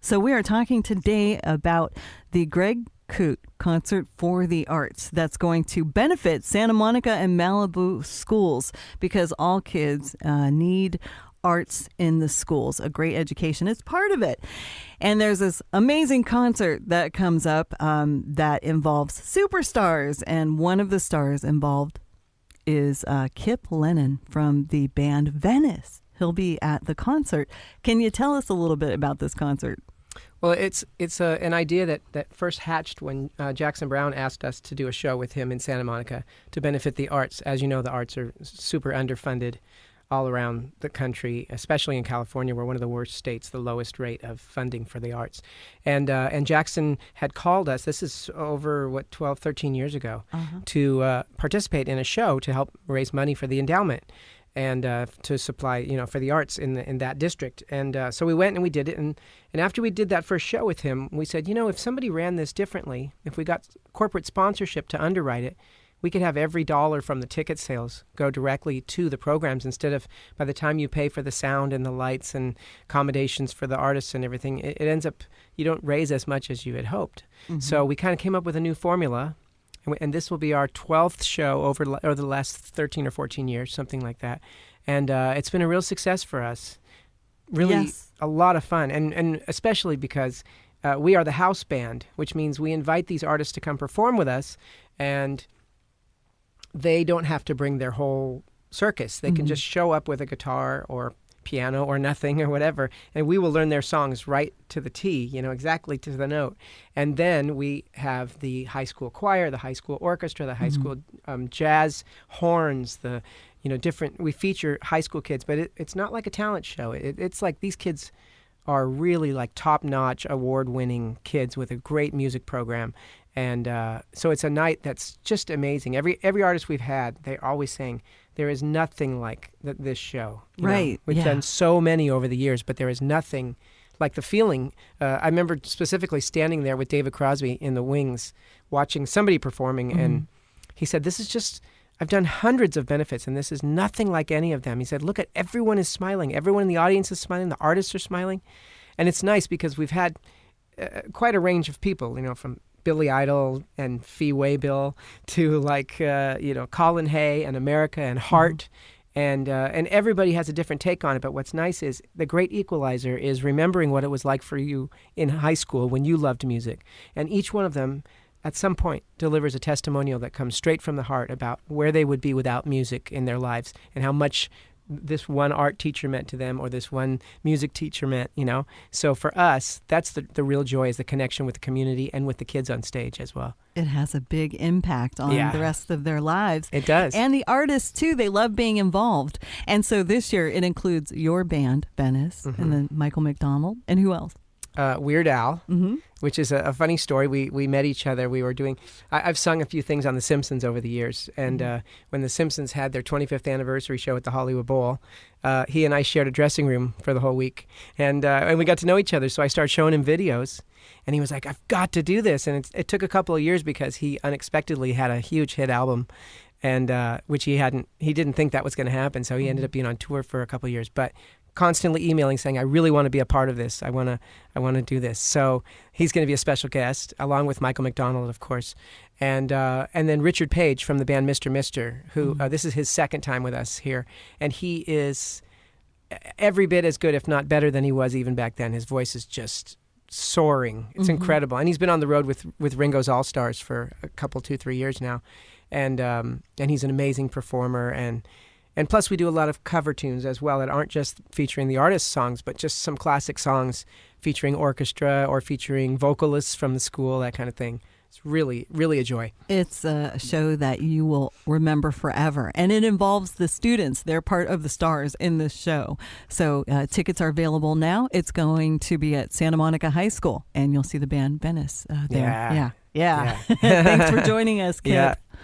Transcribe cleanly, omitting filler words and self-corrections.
So we are talking today about the Greg Coote Concert for the Arts that's going to benefit Santa Monica and Malibu schools because all kids need arts in the schools. A great education is part of it. And there's this amazing concert that comes up that involves superstars. And one of the stars involved is Kipp Lennon from the band Venice. He'll be at the concert. Can you tell us a little bit about this concert? Well, it's an idea that first hatched when Jackson Browne asked us to do a show with him in Santa Monica to benefit the arts. As you know, the arts are super underfunded all around the country, especially in California. We're one of the worst states, the lowest rate of funding for the arts. And Jackson had called us, this is over, 12, 13 years ago, to participate in a show to help raise money for the endowment and to supply, for the arts in that district. And so we went and we did it. And after we did that first show with him, we said, if somebody ran this differently, if we got corporate sponsorship to underwrite it, we could have every dollar from the ticket sales go directly to the programs instead of by the time you pay for the sound and the lights and accommodations for the artists and everything, it ends up, you don't raise as much as you had hoped. Mm-hmm. So we kind of came up with a new formula. And this will be our 12th show over the last 13 or 14 years, something like that. And it's been a real success for us. Really a lot of fun. And especially because we are the house band, which means we invite these artists to come perform with us. And they don't have to bring their whole circus. They can just show up with a guitar or piano or nothing or whatever, and we will learn their songs right to the T, exactly to the note. And then we have the high school choir, the high school orchestra, the high school jazz horns, the different. We feature high school kids, but it's not like a talent show. It's like these kids are really like top-notch, award-winning kids with a great music program. And so it's a night that's just amazing. Every artist we've had, they're always saying, there is nothing like this show. Right. We've done so many over the years, but there is nothing like the feeling. I remember specifically standing there with David Crosby in the wings, watching somebody performing, and he said, I've done hundreds of benefits, and this is nothing like any of them. He said, look at everyone is smiling. Everyone in the audience is smiling. The artists are smiling. And it's nice because we've had quite a range of people, from Billy Idol and Fee Waybill to Colin Hay and America and Hart. And everybody has a different take on it. But what's nice is the great equalizer is remembering what it was like for you in high school when you loved music. And each one of them at some point delivers a testimonial that comes straight from the heart about where they would be without music in their lives and how much this one art teacher meant to them or this one music teacher meant, So for us, that's the real joy, is the connection with the community and with the kids on stage as well. It has a big impact on the rest of their lives. It does. And the artists, too, they love being involved. And so this year it includes your band, Venice, and then Michael McDonald. And who else? Weird Al, which is a funny story. We met each other. We were doing, I've sung a few things on The Simpsons over the years. And when The Simpsons had their 25th anniversary show at the Hollywood Bowl, he and I shared a dressing room for the whole week. And we got to know each other. So I started showing him videos. And he was like, I've got to do this. And it took a couple of years because he unexpectedly had a huge hit album. And which he didn't think that was going to happen. So he ended up being on tour for a couple of years. But constantly emailing saying, I really want to be a part of this. I want to do this. So he's going to be a special guest, along with Michael McDonald, of course. And then Richard Page from the band Mr. Mister, who this is his second time with us here. And he is every bit as good, if not better, than he was even back then. His voice is just soaring. It's incredible. And he's been on the road with Ringo's All-Stars for a couple, 2-3 years now. And he's an amazing performer. And plus, we do a lot of cover tunes as well that aren't just featuring the artist's songs, but just some classic songs featuring orchestra or featuring vocalists from the school, that kind of thing. It's really, really a joy. It's a show that you will remember forever. And it involves the students. They're part of the stars in this show. So tickets are available now. It's going to be at Santa Monica High School, and you'll see the band Venice there. Yeah. Thanks for joining us, Kipp. Yeah.